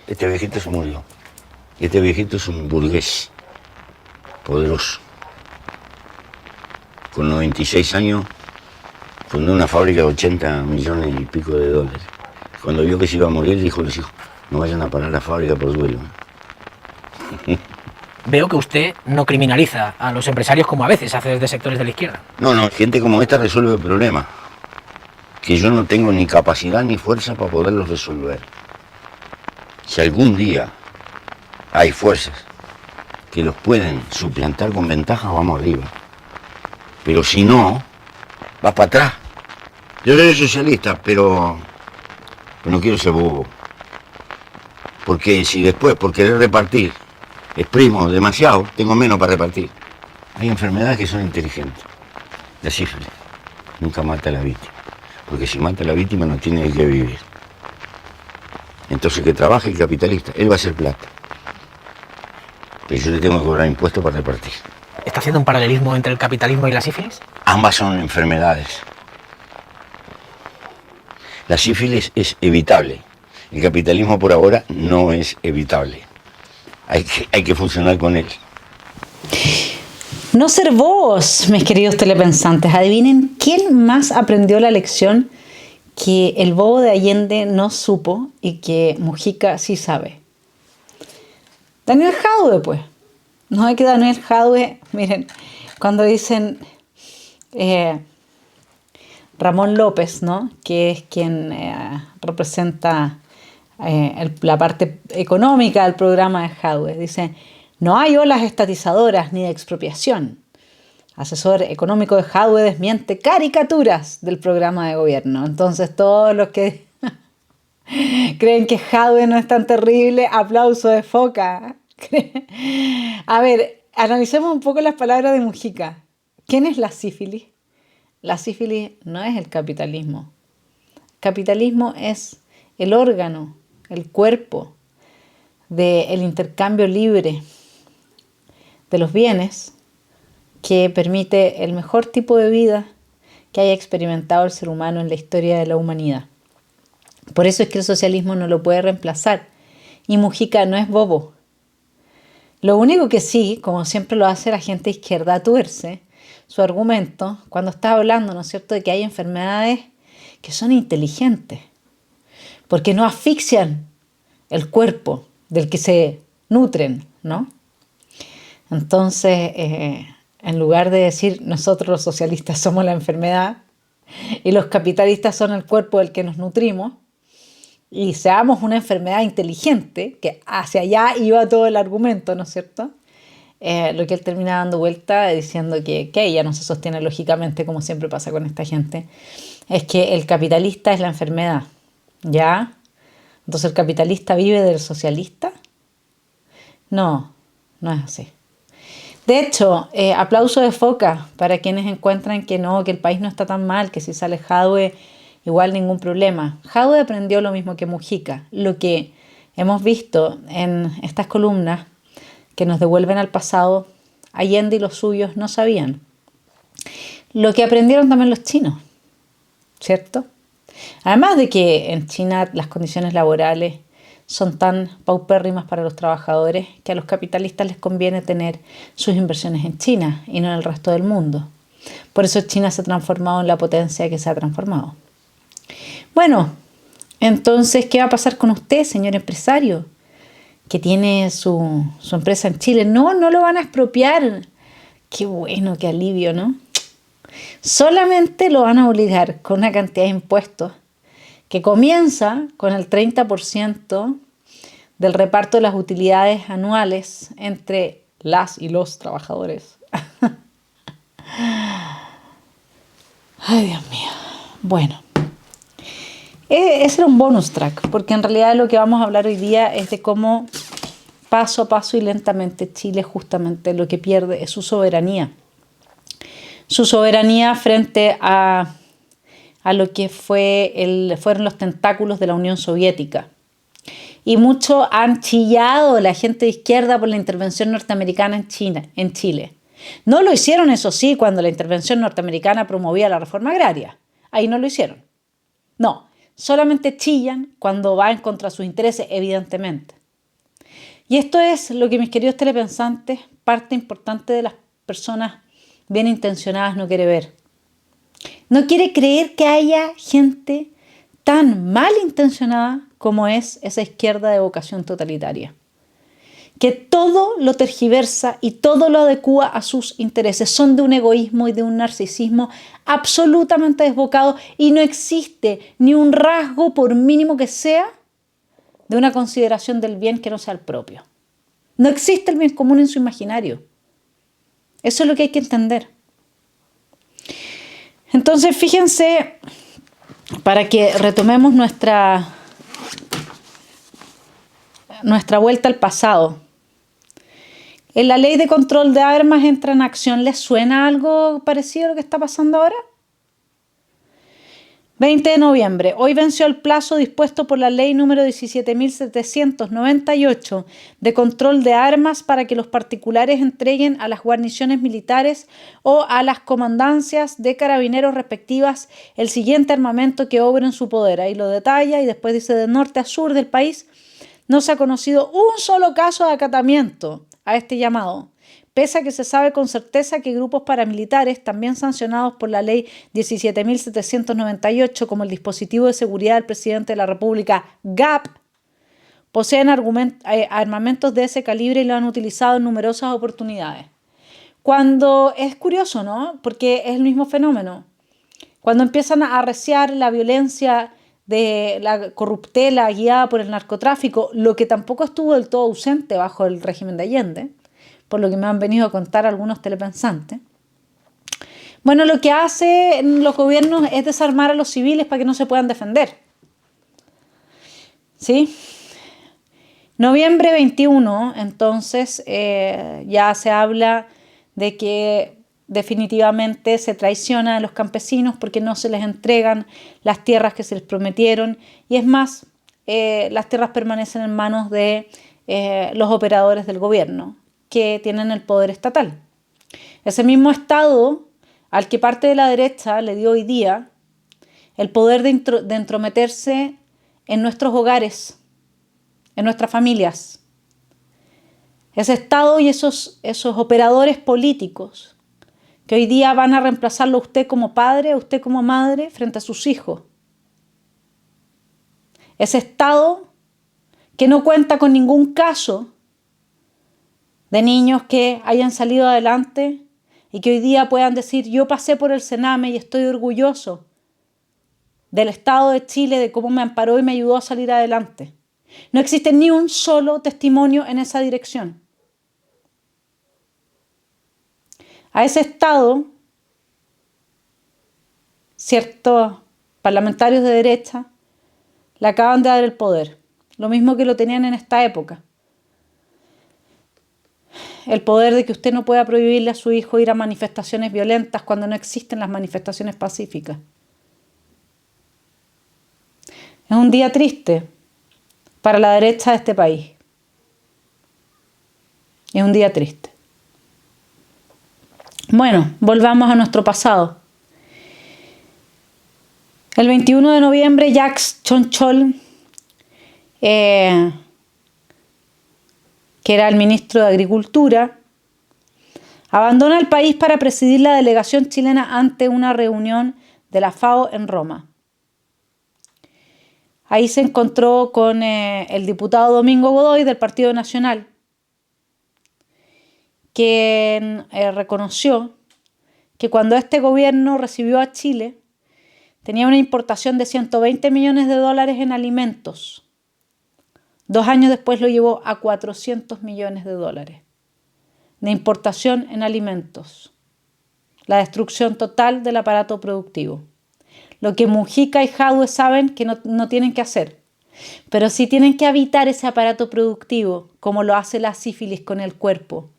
Este viejito se murió. Y este viejito es un burgués poderoso. Con 96 años fundó una fábrica de 80 millones y pico de dólares. Cuando vio que se iba a morir, dijo a los hijos, no vayan a parar la fábrica por duelo. Veo que usted no criminaliza a los empresarios como a veces hace desde sectores de la izquierda. No, gente como esta resuelve el problema. Que yo no tengo ni capacidad ni fuerza para poderlos resolver. Si algún día hay fuerzas que los pueden suplantar con ventaja, vamos arriba. Pero si no, vas para atrás. Yo soy socialista, pero no quiero ser bobo. Porque si después, por querer repartir, exprimo demasiado, tengo menos para repartir. Hay enfermedades que son inteligentes. La sífilis nunca mata a la víctima. Porque si mata a la víctima no tiene que vivir. Entonces que trabaje el capitalista, él va a hacer plata. Pero yo le tengo que cobrar impuestos para repartir. ¿Está haciendo un paralelismo entre el capitalismo y la sífilis? Ambas son enfermedades. La sífilis es evitable. El capitalismo por ahora no es evitable. Hay que funcionar con él. No ser bobos, mis queridos telepensantes. Adivinen quién más aprendió la lección que el bobo de Allende no supo y que Mujica sí sabe. Daniel Jadue, pues. No hay que Daniel Jadue, miren, cuando dicen Ramón López, ¿no? Que es quien representa la parte económica del programa de Jadue, dice, no hay olas estatizadoras ni de expropiación. Asesor económico de Jadue desmiente caricaturas del programa de gobierno. Entonces todos los que creen que Jadue no es tan terrible, aplauso de foca. A ver, analicemos un poco las palabras de Mujica. ¿Quién es la sífilis? La sífilis no es el capitalismo. El capitalismo es el órgano, el cuerpo del intercambio libre de los bienes que permite el mejor tipo de vida que haya experimentado el ser humano en la historia de la humanidad. Por eso es que el socialismo no lo puede reemplazar. Y Mujica no es bobo. Lo único que sí, como siempre lo hace la gente de izquierda, tuerce su argumento cuando está hablando, ¿no es cierto?, de que hay enfermedades que son inteligentes, porque no asfixian el cuerpo del que se nutren, ¿no? Entonces, en lugar de decir nosotros los socialistas somos la enfermedad y los capitalistas son el cuerpo del que nos nutrimos, y seamos una enfermedad inteligente, que hacia allá iba todo el argumento, ¿no es cierto? Lo que él termina dando vuelta diciendo que ella no se sostiene lógicamente, como siempre pasa con esta gente, es que el capitalista es la enfermedad, ¿ya? Entonces, ¿el capitalista vive del socialista? No, no es así. De hecho, aplauso de foca para quienes encuentran que no, que el país no está tan mal, que si sale Jadue, igual ningún problema. Jadue aprendió lo mismo que Mujica. Lo que hemos visto en estas columnas que nos devuelven al pasado, Allende y los suyos no sabían. Lo que aprendieron también los chinos, ¿cierto? Además de que en China las condiciones laborales son tan paupérrimas para los trabajadores que a los capitalistas les conviene tener sus inversiones en China y no en el resto del mundo. Por eso China se ha transformado en la potencia que se ha transformado. Bueno, entonces, ¿qué va a pasar con usted, señor empresario, que tiene su empresa en Chile? No lo van a expropiar. Qué bueno, qué alivio, ¿no? Solamente lo van a obligar con una cantidad de impuestos que comienza con el 30% del reparto de las utilidades anuales entre las y los trabajadores. Ay, Dios mío. Bueno, ese era un bonus track, porque en realidad lo que vamos a hablar hoy día es de cómo paso a paso y lentamente Chile justamente lo que pierde es su soberanía. Su soberanía frente a lo que fueron los tentáculos de la Unión Soviética. Y muchos han chillado la gente de izquierda por la intervención norteamericana en Chile. No lo hicieron, eso sí, cuando la intervención norteamericana promovía la reforma agraria. Ahí no lo hicieron. No, solamente chillan cuando va en contra de sus intereses, evidentemente. Y esto es lo que, mis queridos telepensantes, parte importante de las personas bien intencionadas no quiere ver. No quiere creer que haya gente tan mal intencionada como es esa izquierda de vocación totalitaria, que todo lo tergiversa y todo lo adecúa a sus intereses. Son de un egoísmo y de un narcisismo absolutamente desbocado y no existe ni un rasgo, por mínimo que sea, de una consideración del bien que no sea el propio. No existe el bien común en su imaginario. Eso es lo que hay que entender. Entonces, fíjense, para que retomemos nuestra vuelta al pasado. En la ley de control de armas entra en acción. ¿Les suena algo parecido a lo que está pasando ahora? 20 de noviembre. Hoy venció el plazo dispuesto por la ley número 17.798 de control de armas para que los particulares entreguen a las guarniciones militares o a las comandancias de carabineros respectivas el siguiente armamento que obre en su poder. Ahí lo detalla y después dice: de norte a sur del país no se ha conocido un solo caso de acatamiento a este llamado, pese a que se sabe con certeza que grupos paramilitares, también sancionados por la ley 17.798 como el dispositivo de seguridad del presidente de la República, GAP, poseen armamentos de ese calibre y lo han utilizado en numerosas oportunidades. Cuando es curioso, ¿no? Porque es el mismo fenómeno. Cuando empiezan a arreciar la violencia de la corruptela guiada por el narcotráfico, lo que tampoco estuvo del todo ausente bajo el régimen de Allende, por lo que me han venido a contar algunos telepensantes. Bueno, lo que hacen los gobiernos es desarmar a los civiles para que no se puedan defender. ¿Sí? Noviembre 21, entonces, ya se habla de que definitivamente se traiciona a los campesinos porque no se les entregan las tierras que se les prometieron, y es más, las tierras permanecen en manos de los operadores del gobierno, que tienen el poder estatal. Ese mismo Estado al que parte de la derecha le dio hoy día el poder de entrometerse en nuestros hogares, en nuestras familias. Ese Estado y esos operadores políticos que hoy día van a reemplazarlo a usted como padre, a usted como madre, frente a sus hijos. Ese Estado que no cuenta con ningún caso de niños que hayan salido adelante y que hoy día puedan decir: yo pasé por el Sename y estoy orgulloso del Estado de Chile, de cómo me amparó y me ayudó a salir adelante. No existe ni un solo testimonio en esa dirección. A ese Estado, ciertos parlamentarios de derecha le acaban de dar el poder, lo mismo que lo tenían en esta época. El poder de que usted no pueda prohibirle a su hijo ir a manifestaciones violentas cuando no existen las manifestaciones pacíficas. Es un día triste para la derecha de este país. Es un día triste. Bueno, volvamos a nuestro pasado. El 21 de noviembre, Jacques Chonchol, que era el ministro de Agricultura, abandona el país para presidir la delegación chilena ante una reunión de la FAO en Roma. Ahí se encontró con el diputado Domingo Godoy del Partido Nacional, quien reconoció que cuando este gobierno recibió a Chile, tenía una importación de 120 millones de dólares en alimentos. 2 años después lo llevó a 400 millones de dólares de importación en alimentos. La destrucción total del aparato productivo. Lo que Mujica y Jadwe saben que no tienen que hacer, pero sí tienen que habitar ese aparato productivo, como lo hace la sífilis con el cuerpo,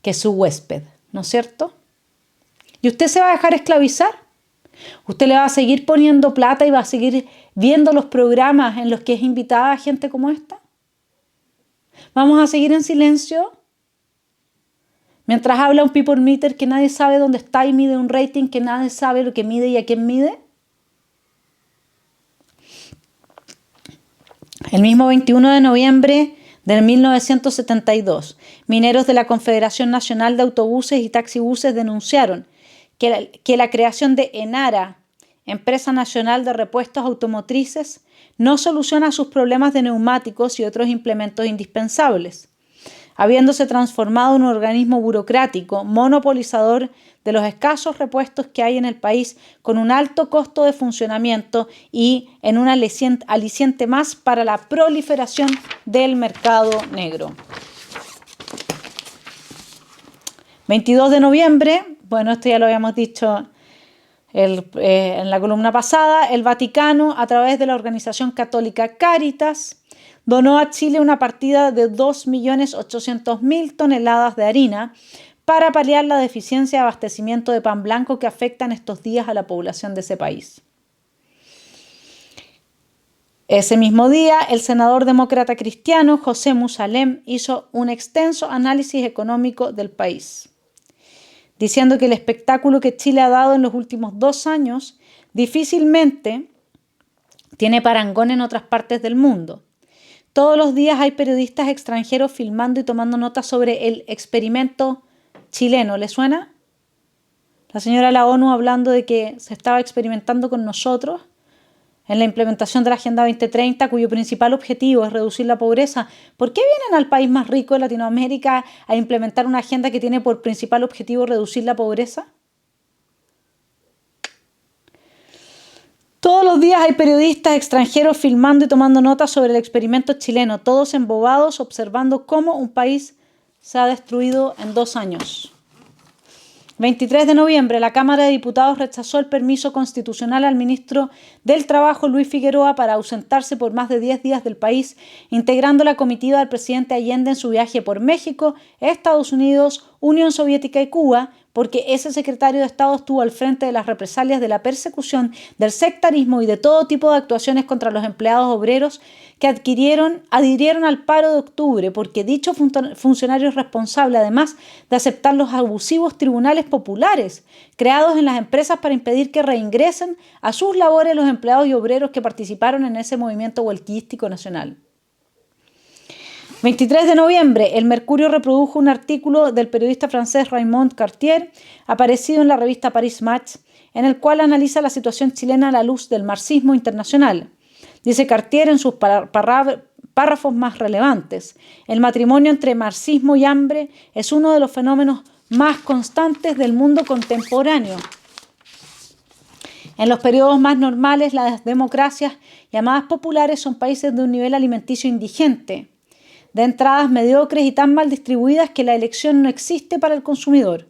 que es su huésped, ¿no es cierto? ¿Y usted se va a dejar esclavizar? ¿Usted le va a seguir poniendo plata y va a seguir viendo los programas en los que es invitada gente como esta? ¿Vamos a seguir en silencio? Mientras habla un people meter que nadie sabe dónde está y mide un rating que nadie sabe lo que mide y a quién mide. El mismo 21 de noviembre de 1972, mineros de la Confederación Nacional de Autobuses y Taxibuses denunciaron que la creación de Enara, Empresa Nacional de Repuestos Automotrices, no soluciona sus problemas de neumáticos y otros implementos indispensables, habiéndose transformado en un organismo burocrático, monopolizador de los escasos repuestos que hay en el país, con un alto costo de funcionamiento y en un aliciente más para la proliferación del mercado negro. 22 de noviembre, bueno, esto ya lo habíamos dicho en la columna pasada, el Vaticano, a través de la organización católica Cáritas, donó a Chile una partida de 2.800.000 toneladas de harina para paliar la deficiencia de abastecimiento de pan blanco que afecta en estos días a la población de ese país. Ese mismo día, el senador demócrata cristiano José Musalem hizo un extenso análisis económico del país, diciendo que el espectáculo que Chile ha dado en los últimos 2 años difícilmente tiene parangón en otras partes del mundo. Todos los días hay periodistas extranjeros filmando y tomando notas sobre el experimento chileno. ¿Le suena? La señora de la ONU hablando de que se estaba experimentando con nosotros en la implementación de la Agenda 2030, cuyo principal objetivo es reducir la pobreza. ¿Por qué vienen al país más rico de Latinoamérica a implementar una agenda que tiene por principal objetivo reducir la pobreza? Todos los días hay periodistas extranjeros filmando y tomando notas sobre el experimento chileno, todos embobados observando cómo un país se ha destruido en 2 años. 23 de noviembre, la Cámara de Diputados rechazó el permiso constitucional al ministro del Trabajo, Luis Figueroa, para ausentarse por más de 10 días del país, integrando la comitiva del presidente Allende en su viaje por México, Estados Unidos, Unión Soviética y Cuba, porque ese secretario de Estado estuvo al frente de las represalias, de la persecución, del sectarismo y de todo tipo de actuaciones contra los empleados obreros que adhirieron al paro de octubre, porque dicho funcionario es responsable, además de aceptar los abusivos tribunales populares creados en las empresas para impedir que reingresen a sus labores los empleados y obreros que participaron en ese movimiento huelguístico nacional. 23 de noviembre, el Mercurio reprodujo un artículo del periodista francés Raymond Cartier, aparecido en la revista Paris Match, en el cual analiza la situación chilena a la luz del marxismo internacional. Dice Cartier en sus párrafos más relevantes: el matrimonio entre marxismo y hambre es uno de los fenómenos más constantes del mundo contemporáneo. En los periodos más normales, las democracias llamadas populares son países de un nivel alimenticio indigente, de entradas mediocres y tan mal distribuidas que la elección no existe para el consumidor.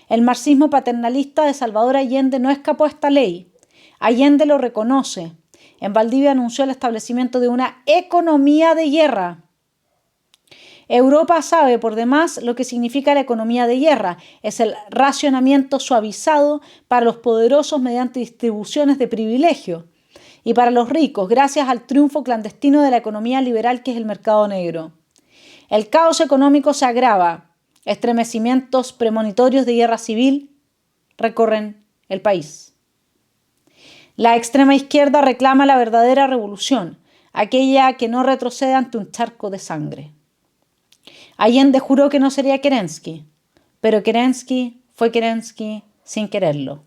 El marxismo paternalista de Salvador Allende no escapó a esta ley. Allende lo reconoce. En Valdivia anunció el establecimiento de una economía de guerra. Europa sabe por demás lo que significa la economía de guerra. Es el racionamiento suavizado para los poderosos mediante distribuciones de privilegio, y para los ricos gracias al triunfo clandestino de la economía liberal que es el mercado negro. El caos económico se agrava. Estremecimientos premonitorios de guerra civil recorren el país. La extrema izquierda reclama la verdadera revolución, aquella que no retrocede ante un charco de sangre. Allende juró que no sería Kerensky, pero Kerensky fue Kerensky sin quererlo.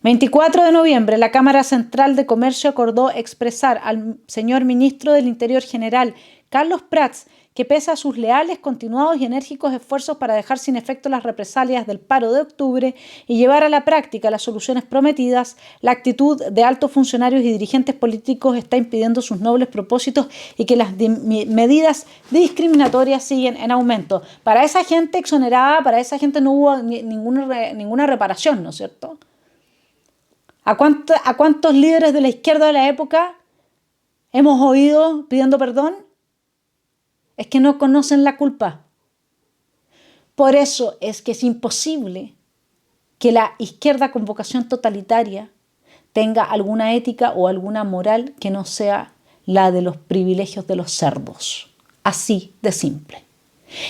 24 de noviembre, la Cámara Central de Comercio acordó expresar al señor ministro del Interior General, Carlos Prats, que pese a sus leales, continuados y enérgicos esfuerzos para dejar sin efecto las represalias del paro de octubre y llevar a la práctica las soluciones prometidas, la actitud de altos funcionarios y dirigentes políticos está impidiendo sus nobles propósitos y que las medidas discriminatorias siguen en aumento. Para esa gente exonerada, para esa gente no hubo ninguna reparación, ¿no es cierto? ¿A cuántos líderes de la izquierda de la época hemos oído pidiendo perdón? Es que no conocen la culpa. Por eso es que es imposible que la izquierda con vocación totalitaria tenga alguna ética o alguna moral que no sea la de los privilegios de los cerdos. Así de simple.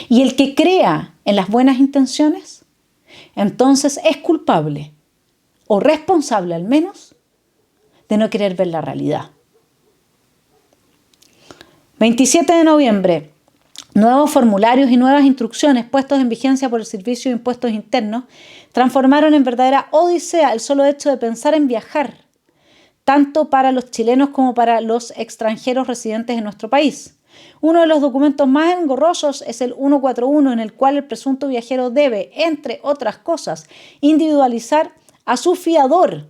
Y el que crea en las buenas intenciones, entonces es culpable, o responsable al menos, de no querer ver la realidad. 27 de noviembre. Nuevos formularios y nuevas instrucciones puestos en vigencia por el Servicio de Impuestos Internos transformaron en verdadera odisea el solo hecho de pensar en viajar, tanto para los chilenos como para los extranjeros residentes en nuestro país. Uno de los documentos más engorrosos es el 141, en el cual el presunto viajero debe, entre otras cosas, individualizar a su fiador.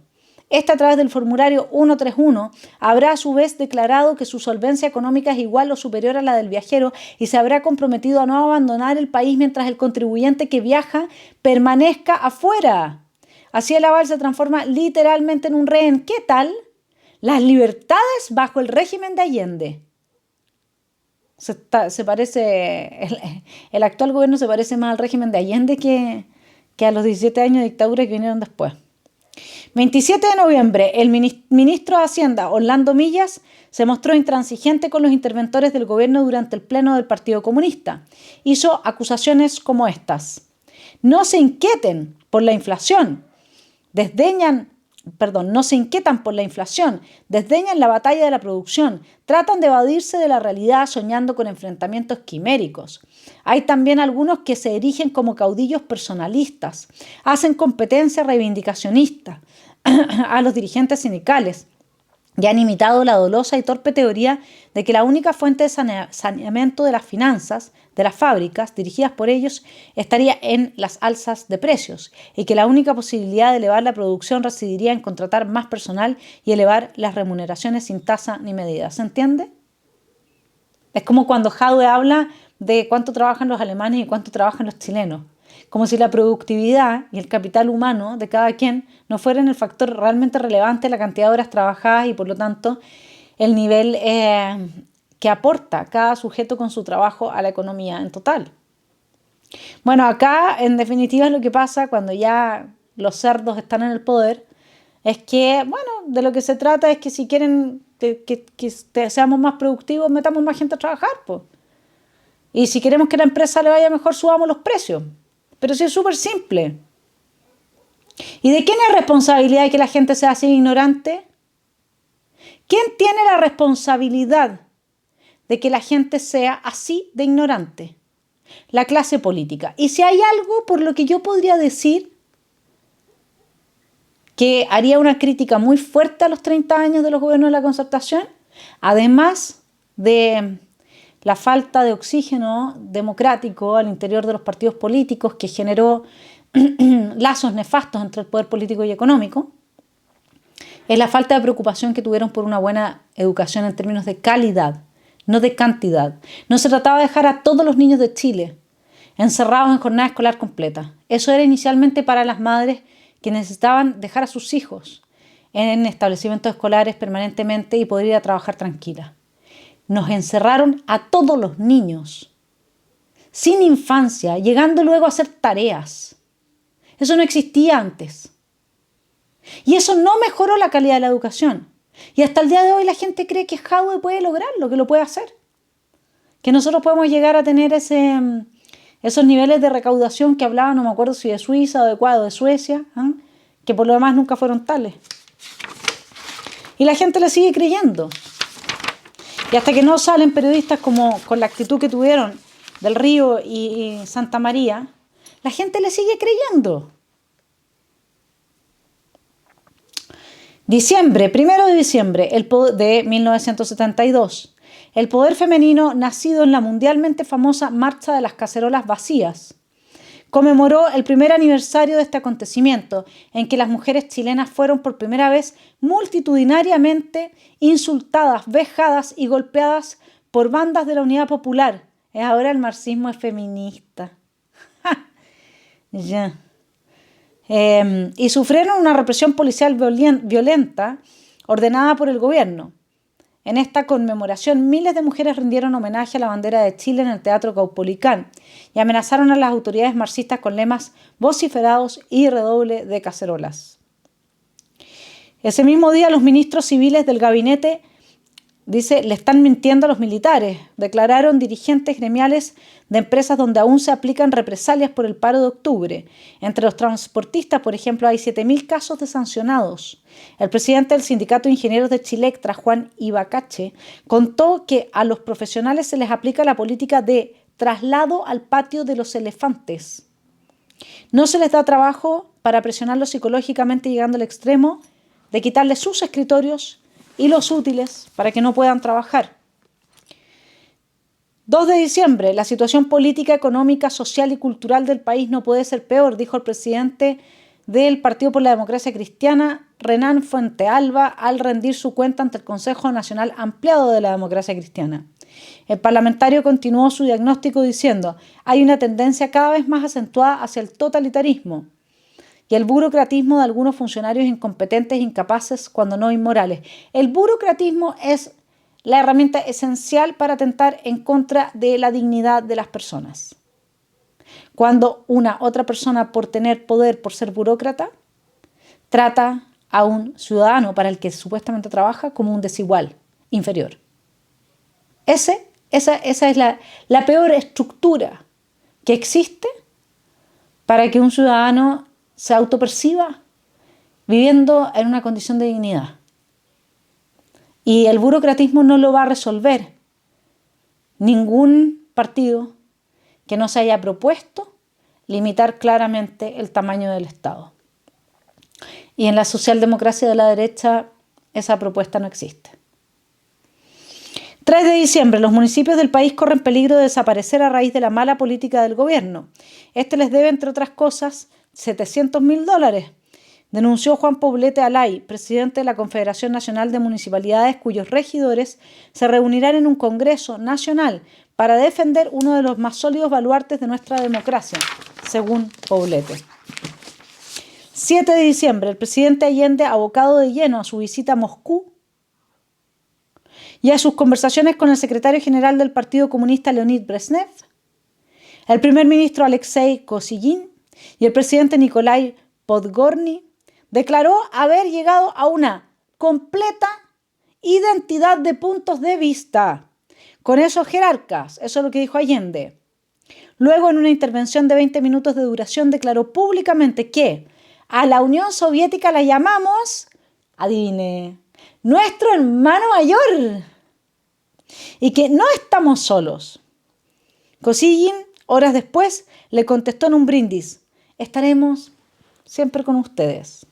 Este, a través del formulario 131, habrá a su vez declarado que su solvencia económica es igual o superior a la del viajero y se habrá comprometido a no abandonar el país mientras el contribuyente que viaja permanezca afuera. Así el aval se transforma literalmente en un rehén. ¿Qué tal? Las libertades bajo el régimen de Allende. Se parece, el actual gobierno se parece más al régimen de Allende que a los 17 años de dictadura que vinieron después. 27 de noviembre, el ministro de Hacienda, Orlando Millas, se mostró intransigente con los interventores del gobierno durante el pleno del Partido Comunista. Hizo acusaciones como estas: no se inquieten por la inflación, no se inquietan por la inflación, desdeñan la batalla de la producción, tratan de evadirse de la realidad soñando con enfrentamientos quiméricos. Hay también algunos que se erigen como caudillos personalistas, hacen competencia reivindicacionista a los dirigentes sindicales y han imitado la dolosa y torpe teoría de que la única fuente de saneamiento de las finanzas de las fábricas dirigidas por ellos estaría en las alzas de precios y que la única posibilidad de elevar la producción residiría en contratar más personal y elevar las remuneraciones sin tasa ni medida. ¿Se entiende? Es como cuando Jadwe habla de cuánto trabajan los alemanes y cuánto trabajan los chilenos. Como si la productividad y el capital humano de cada quien no fueran el factor realmente relevante de la cantidad de horas trabajadas y por lo tanto el nivel que aporta cada sujeto con su trabajo a la economía en total. Bueno, acá en definitiva lo que pasa cuando ya los cerdos están en el poder es que, bueno, de lo que se trata es que si quieren que seamos más productivos, metamos más gente a trabajar, pues. Y si queremos que la empresa le vaya mejor, subamos los precios. Pero sí es súper simple. ¿Y de quién es responsabilidad de que la gente sea así ignorante? ¿Quién tiene la responsabilidad de que la gente sea así de ignorante? La clase política. Y si hay algo por lo que yo podría decir que haría una crítica muy fuerte a los 30 años de los gobiernos de la Concertación, además de la falta de oxígeno democrático al interior de los partidos políticos que generó lazos nefastos entre el poder político y económico, es la falta de preocupación que tuvieron por una buena educación en términos de calidad, no de cantidad. No se trataba de dejar a todos los niños de Chile encerrados en jornada escolar completa. Eso era inicialmente para las madres que necesitaban dejar a sus hijos en establecimientos escolares permanentemente y poder ir a trabajar tranquilas. Nos encerraron a todos los niños, sin infancia, llegando luego a hacer tareas. Eso no existía antes. Y eso no mejoró la calidad de la educación. Y hasta el día de hoy la gente cree que Jadwe puede lograrlo, que lo puede hacer. Que nosotros podemos llegar a tener esos niveles de recaudación que hablaban, no me acuerdo si de Suiza o de Ecuador, de Suecia, que por lo demás nunca fueron tales. Y la gente le sigue creyendo. Y hasta que no salen periodistas como con la actitud que tuvieron del Río y Santa María, la gente le sigue creyendo. 1 de diciembre de 1972. El poder femenino, nacido en la mundialmente famosa Marcha de las Cacerolas Vacías, conmemoró el primer aniversario de este acontecimiento, en que las mujeres chilenas fueron por primera vez multitudinariamente insultadas, vejadas y golpeadas por bandas de la Unidad Popular. Ahora el marxismo es feminista. Ya. Y sufrieron una represión policial violenta ordenada por el gobierno. En esta conmemoración, miles de mujeres rindieron homenaje a la bandera de Chile en el Teatro Caupolicán y amenazaron a las autoridades marxistas con lemas vociferados y redoble de cacerolas. Ese mismo día, los ministros civiles del gabinete dice, le están mintiendo a los militares, declararon dirigentes gremiales de empresas donde aún se aplican represalias por el paro de octubre. Entre los transportistas, por ejemplo, hay 7.000 casos de sancionados. El presidente del Sindicato de Ingenieros de Chilectra, Juan Ibacache, contó que a los profesionales se les aplica la política de traslado al patio de los elefantes. No se les da trabajo para presionarlos psicológicamente, llegando al extremo de quitarles sus escritorios y los útiles para que no puedan trabajar. 2 de diciembre, la situación política, económica, social y cultural del país no puede ser peor, dijo el presidente del Partido por la Democracia Cristiana, Renán Fuentealba, al rendir su cuenta ante el Consejo Nacional Ampliado de la Democracia Cristiana. El parlamentario continuó su diagnóstico diciendo: hay una tendencia cada vez más acentuada hacia el totalitarismo y el burocratismo de algunos funcionarios incompetentes e incapaces, cuando no inmorales. El burocratismo es la herramienta esencial para atentar en contra de la dignidad de las personas. Cuando una otra persona, por tener poder, por ser burócrata, trata a un ciudadano para el que supuestamente trabaja como un desigual, inferior. Esa es la peor estructura que existe para que un ciudadano se autoperciba viviendo en una condición de dignidad. Y el burocratismo no lo va a resolver ningún partido que no se haya propuesto limitar claramente el tamaño del Estado. Y en la socialdemocracia de la derecha esa propuesta no existe. 3 de diciembre, los municipios del país corren peligro de desaparecer a raíz de la mala política del gobierno. Este les debe, entre otras cosas, $700.000, denunció Juan Poblete Alay, presidente de la Confederación Nacional de Municipalidades, cuyos regidores se reunirán en un congreso nacional para defender uno de los más sólidos baluartes de nuestra democracia, según Poblete. 7 de diciembre, el presidente Allende, abocado de lleno a su visita a Moscú y a sus conversaciones con el secretario general del Partido Comunista Leonid Brezhnev, el primer ministro Alexei Kosygin y el presidente Nikolai Podgorny, declaró haber llegado a una completa identidad de puntos de vista con esos jerarcas. Eso es lo que dijo Allende. Luego, en una intervención de 20 minutos de duración, declaró públicamente que a la Unión Soviética la llamamos, adivine, nuestro hermano mayor, y que no estamos solos. Kosygin, horas después, le contestó en un brindis: estaremos siempre con ustedes.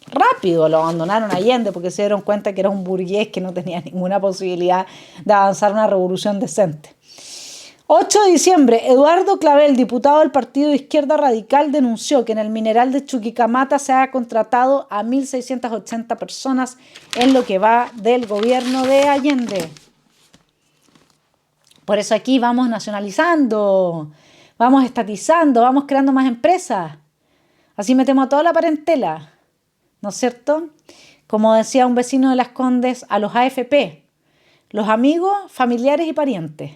Rápido lo abandonaron a Allende porque se dieron cuenta que era un burgués que no tenía ninguna posibilidad de avanzar una revolución decente. 8 de diciembre, Eduardo Clavel, diputado del Partido de Izquierda Radical, denunció que en el mineral de Chuquicamata se ha contratado a 1.680 personas en lo que va del gobierno de Allende. Por eso aquí vamos nacionalizando, vamos estatizando, vamos creando más empresas. Así metemos a toda la parentela, ¿no es cierto? Como decía un vecino de Las Condes, a los AFP, los amigos, familiares y parientes.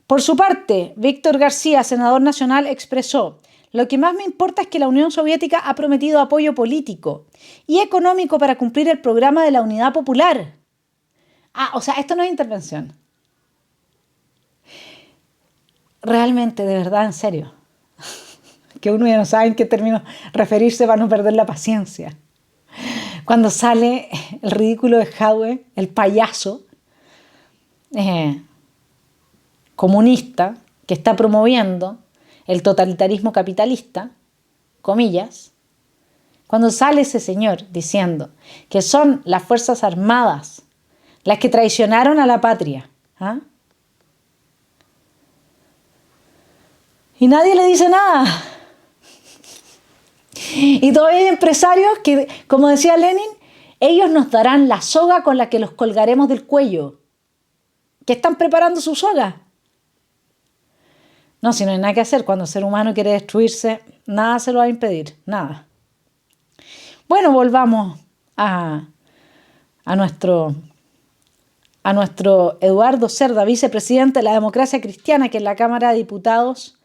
Por su parte, Víctor García, senador nacional, expresó: lo que más me importa es que la Unión Soviética ha prometido apoyo político y económico para cumplir el programa de la Unidad Popular. O sea, esto no es intervención. Realmente, de verdad, en serio. Que uno ya no sabe en qué términos referirse para no perder la paciencia. Cuando sale el ridículo de Jadwe, el payaso comunista que está promoviendo el totalitarismo capitalista, comillas, cuando sale ese señor diciendo que son las Fuerzas Armadas las que traicionaron a la patria, y nadie le dice nada. Y todavía hay empresarios que, como decía Lenin, ellos nos darán la soga con la que los colgaremos del cuello. Que están preparando su soga. No, si no hay nada que hacer. Cuando el ser humano quiere destruirse, nada se lo va a impedir. Nada. Bueno, volvamos a nuestro Eduardo Cerda, vicepresidente de la Democracia Cristiana, que en la Cámara de Diputados,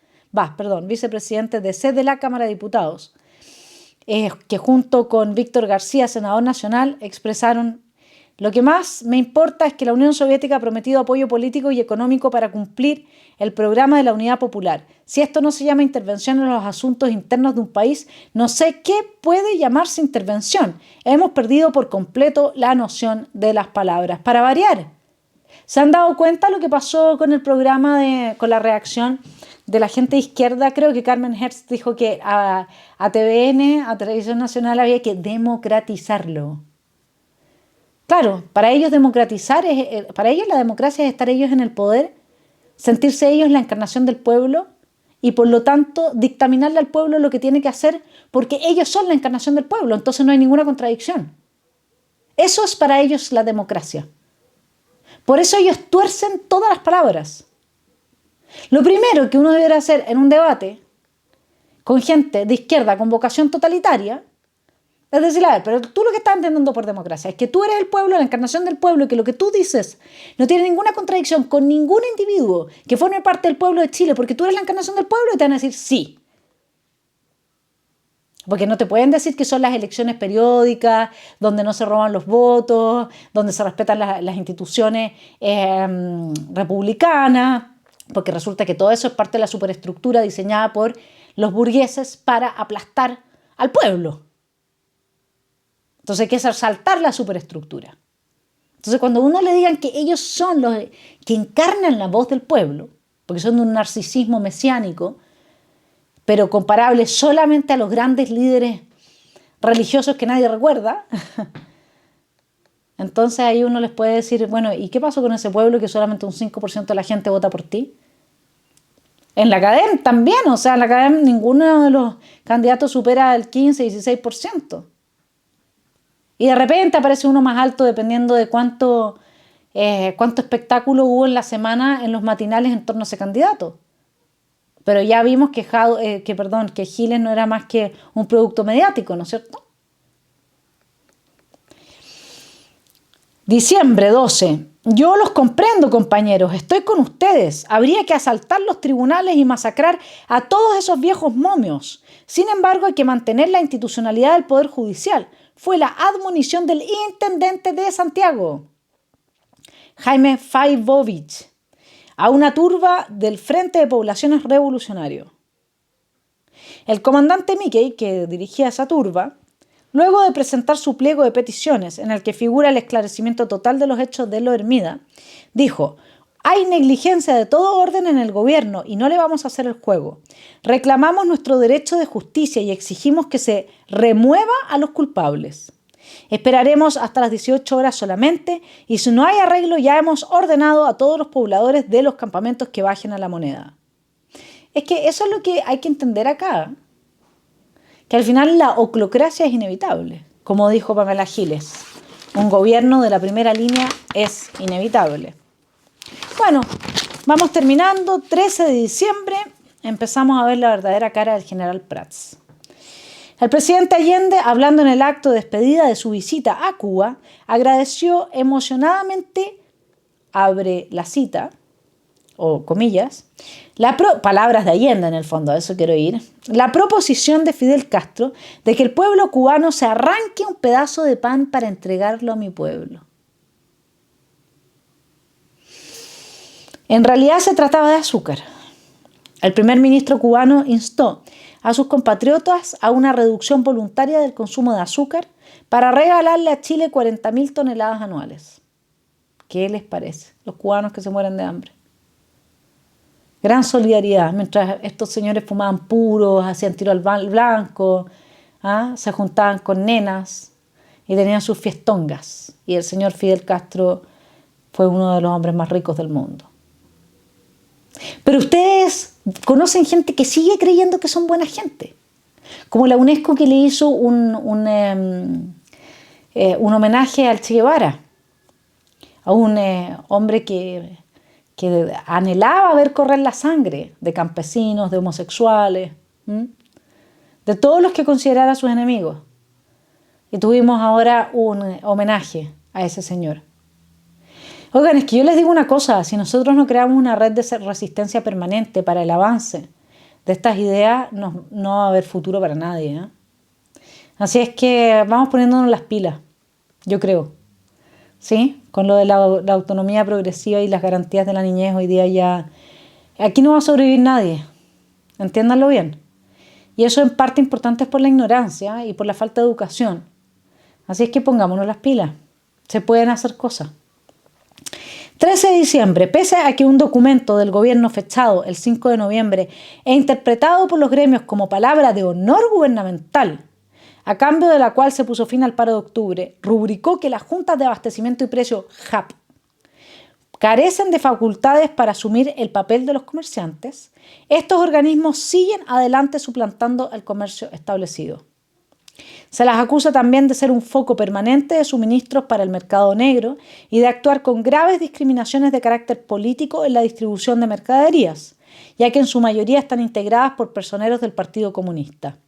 vicepresidente de la Cámara de Diputados, que junto con Víctor García, senador nacional, expresaron Lo que más me importa es que la Unión Soviética ha prometido apoyo político y económico para cumplir el programa de la Unidad Popular. Si esto no se llama intervención en los asuntos internos de un país, no sé qué puede llamarse intervención. Hemos perdido por completo la noción de las palabras. Para variar, ¿se han dado cuenta lo que pasó con el programa, con la reacción de la gente de izquierda? Creo que Carmen Hertz dijo que a TVN, a Televisión Nacional, había que democratizarlo. Claro, para ellos para ellos la democracia es estar ellos en el poder, sentirse ellos la encarnación del pueblo y por lo tanto dictaminarle al pueblo lo que tiene que hacer porque ellos son la encarnación del pueblo, entonces no hay ninguna contradicción. Eso es para ellos la democracia. Por eso ellos tuercen todas las palabras. Lo primero que uno debería hacer en un debate con gente de izquierda con vocación totalitaria es decir, a ver, pero tú lo que estás entendiendo por democracia es que tú eres el pueblo, la encarnación del pueblo, y que lo que tú dices no tiene ninguna contradicción con ningún individuo que forme parte del pueblo de Chile, porque tú eres la encarnación del pueblo, y te van a decir sí. Porque no te pueden decir que son las elecciones periódicas, donde no se roban los votos, donde se respetan las instituciones republicanas, porque resulta que todo eso es parte de la superestructura diseñada por los burgueses para aplastar al pueblo. Entonces hay que saltar la superestructura. Entonces cuando a uno le digan que ellos son los que encarnan la voz del pueblo, porque son de un narcisismo mesiánico, pero comparable solamente a los grandes líderes religiosos que nadie recuerda, entonces ahí uno les puede decir, bueno, ¿y qué pasó con ese pueblo que solamente un 5% de la gente vota por ti? En la CADEM también, o sea, en la CADEM ninguno de los candidatos supera el 15-16%. Y de repente aparece uno más alto dependiendo de cuánto espectáculo hubo en la semana en los matinales en torno a ese candidato. Pero ya vimos que Giles no era más que un producto mediático, ¿no es cierto? Diciembre 12. Yo los comprendo, compañeros, estoy con ustedes. Habría que asaltar los tribunales y masacrar a todos esos viejos momios. Sin embargo, hay que mantener la institucionalidad del Poder Judicial. Fue la admonición del intendente de Santiago, Jaime Faivovich, a una turba del Frente de Poblaciones Revolucionario. El comandante Mickey, que dirigía esa turba, luego de presentar su pliego de peticiones, en el que figura el esclarecimiento total de los hechos de Lo Hermida, dijo: hay negligencia de todo orden en el gobierno y no le vamos a hacer el juego. Reclamamos nuestro derecho de justicia y exigimos que se remueva a los culpables. Esperaremos hasta las 18 horas solamente y si no hay arreglo ya hemos ordenado a todos los pobladores de los campamentos que bajen a la moneda. Es que eso es lo que hay que entender acá, que al final la oclocracia es inevitable. Como dijo Pamela Giles, un gobierno de la primera línea es inevitable. Bueno, vamos terminando. 13 de diciembre empezamos a ver la verdadera cara del general Prats. El presidente Allende, hablando en el acto de despedida de su visita a Cuba, agradeció emocionadamente, abre la cita, o comillas, palabras de Allende en el fondo, a eso quiero ir, la proposición de Fidel Castro de que el pueblo cubano se arranque un pedazo de pan para entregarlo a mi pueblo. En realidad se trataba de azúcar. El primer ministro cubano instó a sus compatriotas a una reducción voluntaria del consumo de azúcar para regalarle a Chile 40.000 toneladas anuales. ¿Qué les parece? Los cubanos que se mueren de hambre. Gran solidaridad. Mientras estos señores fumaban puros, hacían tiro al blanco, se juntaban con nenas y tenían sus fiestongas. Y el señor Fidel Castro fue uno de los hombres más ricos del mundo. Pero ustedes conocen gente que sigue creyendo que son buena gente. Como la UNESCO, que le hizo un homenaje al Che Guevara, a un hombre que anhelaba ver correr la sangre de campesinos, de homosexuales, de todos los que considerara sus enemigos. Y tuvimos ahora un homenaje a ese señor. Oigan, es que yo les digo una cosa, si nosotros no creamos una red de resistencia permanente para el avance de estas ideas, no va a haber futuro para nadie, ¿eh? Así es que vamos poniéndonos las pilas, yo creo. ¿sí? Con lo de la autonomía progresiva y las garantías de la niñez, hoy día ya... Aquí no va a sobrevivir nadie, entiéndanlo bien. Y eso en parte importante es por la ignorancia y por la falta de educación. Así es que pongámonos las pilas, se pueden hacer cosas. 13 de diciembre, pese a que un documento del gobierno fechado el 5 de noviembre e interpretado por los gremios como palabra de honor gubernamental, a cambio de la cual se puso fin al paro de octubre, rubricó que las juntas de abastecimiento y precio JAP carecen de facultades para asumir el papel de los comerciantes, estos organismos siguen adelante suplantando el comercio establecido. Se las acusa también de ser un foco permanente de suministros para el mercado negro y de actuar con graves discriminaciones de carácter político en la distribución de mercaderías, ya que en su mayoría están integradas por personeros del Partido Comunista.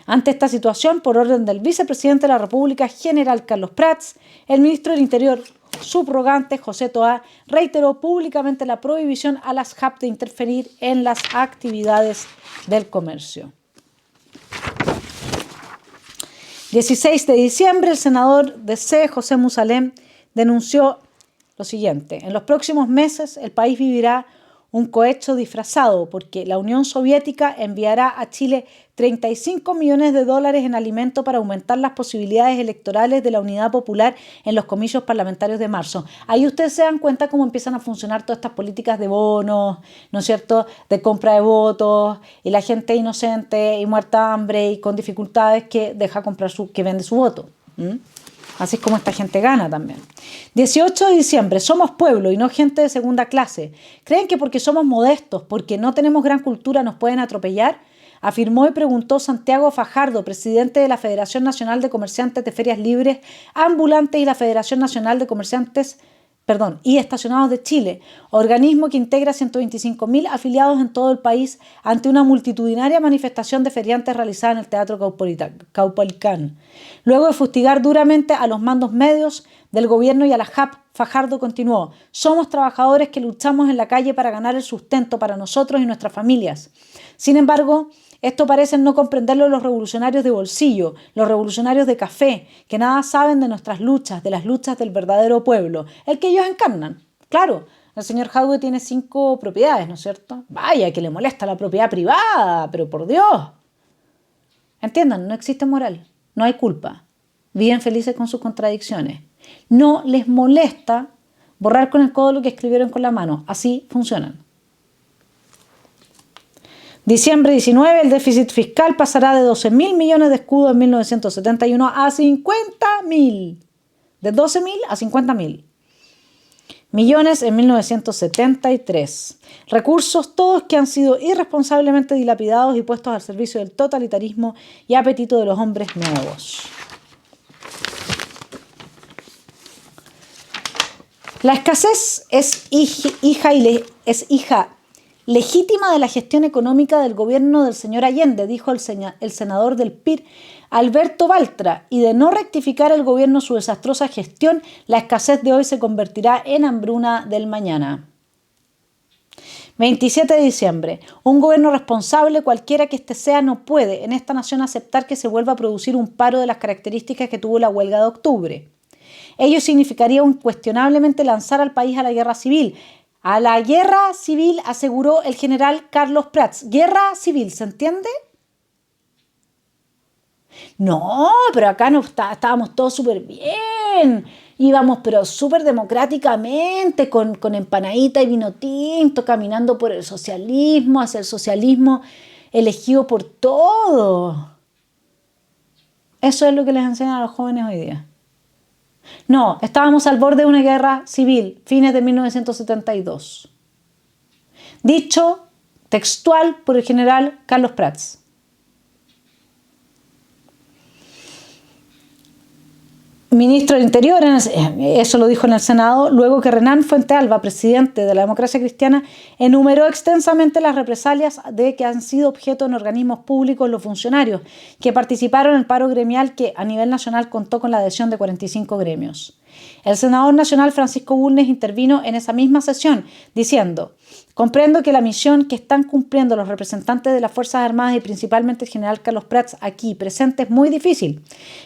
Ante esta situación, por orden del vicepresidente de la República, general Carlos Prats, el ministro del Interior subrogante José Toá reiteró públicamente la prohibición a las JAP de interferir en las actividades del comercio. 16 de diciembre, el senador de C, José Musalem, denunció lo siguiente: en los próximos meses el país vivirá un cohecho disfrazado porque la Unión Soviética enviará a Chile 35 millones de dólares en alimento para aumentar las posibilidades electorales de la Unidad Popular en los comicios parlamentarios de marzo. Ahí ustedes se dan cuenta cómo empiezan a funcionar todas estas políticas de bonos, ¿no es cierto?, de compra de votos, y la gente inocente y muerta de hambre y con dificultades que deja comprar que vende su voto. Así es como esta gente gana también. 18 de diciembre, somos pueblo y no gente de segunda clase. ¿Creen que porque somos modestos, porque no tenemos gran cultura, nos pueden atropellar? Afirmó y preguntó Santiago Fajardo, presidente de la Federación Nacional de Comerciantes de Ferias Libres, Ambulantes y la Federación Nacional de Comerciantes y Estacionados de Chile, organismo que integra 125.000 afiliados en todo el país, ante una multitudinaria manifestación de feriantes realizada en el Teatro Caupolicán. Luego de fustigar duramente a los mandos medios del gobierno y a la JAP, Fajardo continuó: somos trabajadores que luchamos en la calle para ganar el sustento para nosotros y nuestras familias. Sin embargo, esto parecen no comprenderlo los revolucionarios de bolsillo, los revolucionarios de café, que nada saben de nuestras luchas, de las luchas del verdadero pueblo, el que ellos encarnan. Claro, el señor Jadwe tiene 5 propiedades, ¿no es cierto? Vaya, que le molesta la propiedad privada, pero por Dios. Entiendan, no existe moral, no hay culpa. Viven felices con sus contradicciones. No les molesta borrar con el codo lo que escribieron con la mano. Así funcionan. Diciembre 19, el déficit fiscal pasará de 12.000 millones de escudos en 1971 a 50.000. De 12.000 a 50.000 millones en 1973. Recursos todos que han sido irresponsablemente dilapidados y puestos al servicio del totalitarismo y apetito de los hombres nuevos. La escasez es hija legítima de la gestión económica del gobierno del señor Allende, dijo el senador del PIR, Alberto Baltra, y de no rectificar el gobierno su desastrosa gestión, la escasez de hoy se convertirá en hambruna del mañana. 27 de diciembre. Un gobierno responsable, cualquiera que éste sea, no puede en esta nación aceptar que se vuelva a producir un paro de las características que tuvo la huelga de octubre. Ello significaría incuestionablemente lanzar al país a la guerra civil. A la guerra civil, aseguró el general Carlos Prats. Guerra civil, ¿se entiende? No, pero acá no estábamos todos súper bien. Íbamos pero súper democráticamente, con empanadita y vino tinto, caminando por el socialismo, hacia el socialismo elegido por todos. Eso es lo que les enseñan a los jóvenes hoy día. No, estábamos al borde de una guerra civil, fines de 1972. Dicho textual por el general Carlos Prats. Ministro del Interior, eso lo dijo en el Senado, luego que Renán Fuentealba, presidente de la Democracia Cristiana, enumeró extensamente las represalias de que han sido objeto en organismos públicos los funcionarios que participaron en el paro gremial que a nivel nacional contó con la adhesión de 45 gremios. El senador nacional Francisco Bulnes intervino en esa misma sesión diciendo: comprendo que la misión que están cumpliendo los representantes de las Fuerzas Armadas y principalmente el general Carlos Prats aquí presente es muy difícil,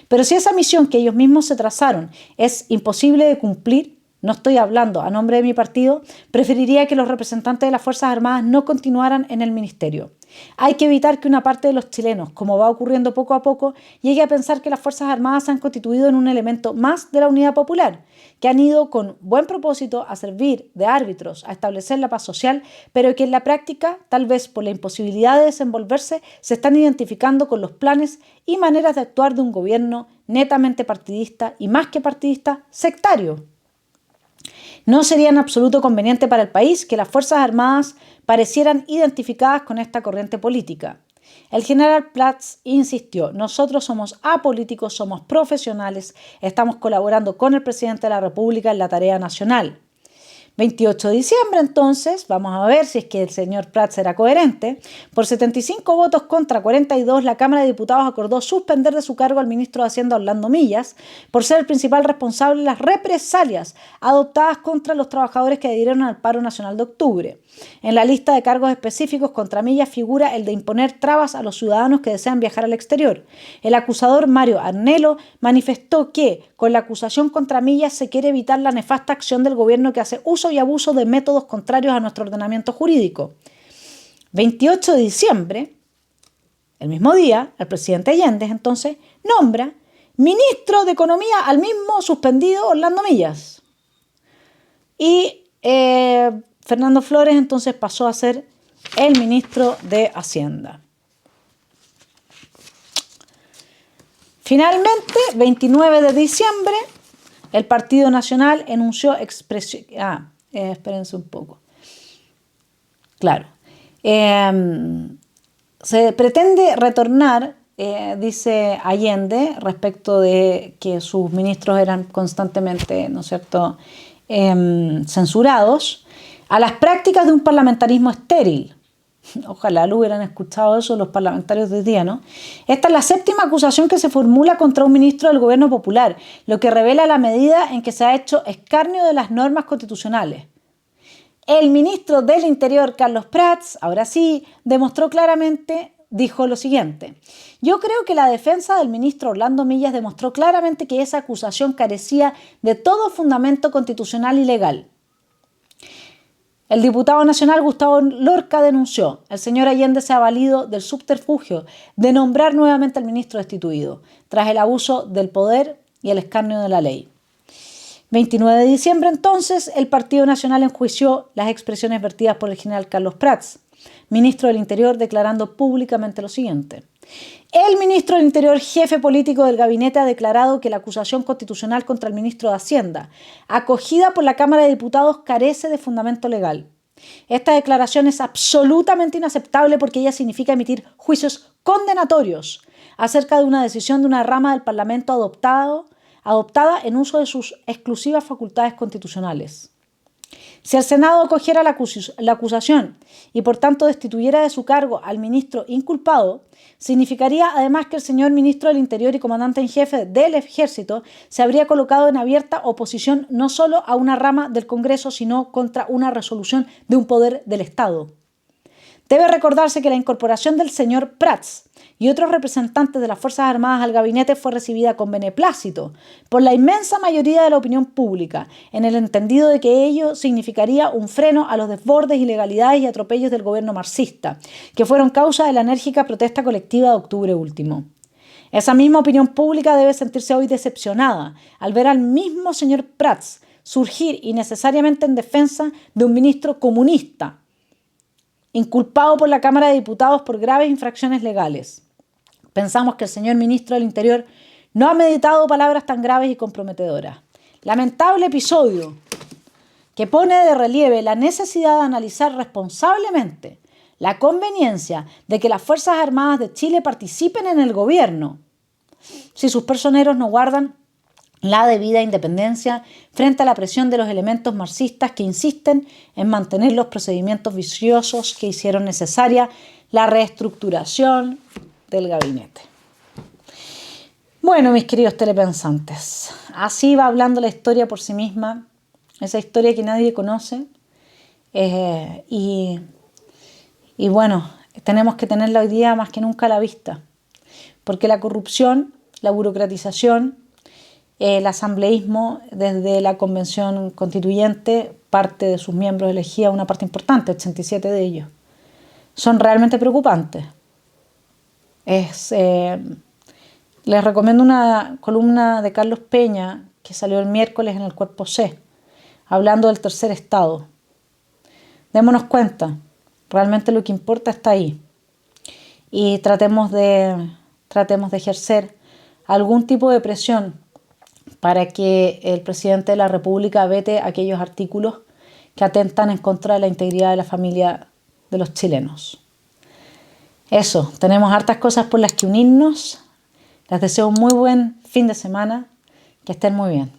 pero si esa misión que ellos mismos se trazaron es imposible de cumplir, no estoy hablando a nombre de mi partido, preferiría que los representantes de las Fuerzas Armadas no continuaran en el ministerio. Hay que evitar que una parte de los chilenos, como va ocurriendo poco a poco, llegue a pensar que las Fuerzas Armadas se han constituido en un elemento más de la unidad popular, que han ido con buen propósito a servir de árbitros, a establecer la paz social, pero que en la práctica, tal vez por la imposibilidad de desenvolverse, se están identificando con los planes y maneras de actuar de un gobierno netamente partidista y más que partidista, sectario. No sería en absoluto conveniente para el país que las Fuerzas Armadas parecieran identificadas con esta corriente política. El general Prats insistió: nosotros somos apolíticos, somos profesionales, estamos colaborando con el presidente de la República en la tarea nacional. 28 de diciembre, entonces, vamos a ver si es que el señor Prats era coherente. Por 75 votos contra 42, la Cámara de Diputados acordó suspender de su cargo al ministro de Hacienda, Orlando Millas, por ser el principal responsable de las represalias adoptadas contra los trabajadores que adhirieron al paro nacional de octubre. En la lista de cargos específicos contra Millas figura el de imponer trabas a los ciudadanos que desean viajar al exterior. El acusador Mario Arnelo manifestó que, con la acusación contra Millas, se quiere evitar la nefasta acción del gobierno que hace uso y abuso de métodos contrarios a nuestro ordenamiento jurídico. 28 de diciembre, el mismo día, el presidente Allende entonces nombra ministro de Economía al mismo suspendido Orlando Millas. Y Fernando Flores entonces pasó a ser el ministro de Hacienda. Finalmente, 29 de diciembre, el Partido Nacional enunció espérense un poco. Claro. Se pretende retornar, dice Allende, respecto de que sus ministros eran constantemente, ¿no es cierto?, censurados, a las prácticas de un parlamentarismo estéril. Ojalá lo hubieran escuchado eso los parlamentarios de hoy día, ¿no? Esta es la séptima acusación que se formula contra un ministro del gobierno popular, lo que revela la medida en que se ha hecho escarnio de las normas constitucionales. El ministro del Interior, Carlos Prats, ahora sí, demostró claramente, dijo lo siguiente: yo creo que la defensa del ministro Orlando Millas demostró claramente que esa acusación carecía de todo fundamento constitucional y legal. El diputado nacional Gustavo Lorca denunció: el señor Allende se ha valido del subterfugio de nombrar nuevamente al ministro destituido, tras el abuso del poder y el escarnio de la ley. 29 de diciembre, entonces, el Partido Nacional enjuició las expresiones vertidas por el general Carlos Prats, ministro del Interior, declarando públicamente lo siguiente: el ministro del Interior, jefe político del gabinete, ha declarado que la acusación constitucional contra el ministro de Hacienda, acogida por la Cámara de Diputados, carece de fundamento legal. Esta declaración es absolutamente inaceptable porque ella significa emitir juicios condenatorios acerca de una decisión de una rama del Parlamento adoptada en uso de sus exclusivas facultades constitucionales. Si el Senado acogiera la acusación y por tanto destituyera de su cargo al ministro inculpado, significaría además que el señor ministro del Interior y comandante en jefe del Ejército se habría colocado en abierta oposición no solo a una rama del Congreso, sino contra una resolución de un poder del Estado. Debe recordarse que la incorporación del señor Prats y otros representantes de las Fuerzas Armadas al gabinete fue recibida con beneplácito por la inmensa mayoría de la opinión pública, en el entendido de que ello significaría un freno a los desbordes, ilegalidades y atropellos del gobierno marxista, que fueron causa de la enérgica protesta colectiva de octubre último. Esa misma opinión pública debe sentirse hoy decepcionada al ver al mismo señor Prats surgir innecesariamente en defensa de un ministro comunista, inculpado por la Cámara de Diputados por graves infracciones legales. Pensamos que el señor ministro del Interior no ha meditado palabras tan graves y comprometedoras. Lamentable episodio que pone de relieve la necesidad de analizar responsablemente la conveniencia de que las Fuerzas Armadas de Chile participen en el gobierno si sus personeros no guardan la debida independencia frente a la presión de los elementos marxistas que insisten en mantener los procedimientos viciosos que hicieron necesaria la reestructuración del gabinete. Bueno, mis queridos telepensantes, así va hablando la historia por sí misma, esa historia que nadie conoce, y bueno, tenemos que tenerla hoy día más que nunca a la vista, porque la corrupción, la burocratización, el asambleísmo desde la Convención Constituyente, parte de sus miembros elegía una parte importante, 87 de ellos, son realmente preocupantes. Les recomiendo una columna de Carlos Peña que salió el miércoles en el Cuerpo C, hablando del tercer estado. Démonos cuenta, realmente lo que importa está ahí. Y tratemos de ejercer algún tipo de presión para que el presidente de la República vete aquellos artículos que atentan en contra de la integridad de la familia de los chilenos. Eso, tenemos hartas cosas por las que unirnos. Les deseo un muy buen fin de semana. Que estén muy bien.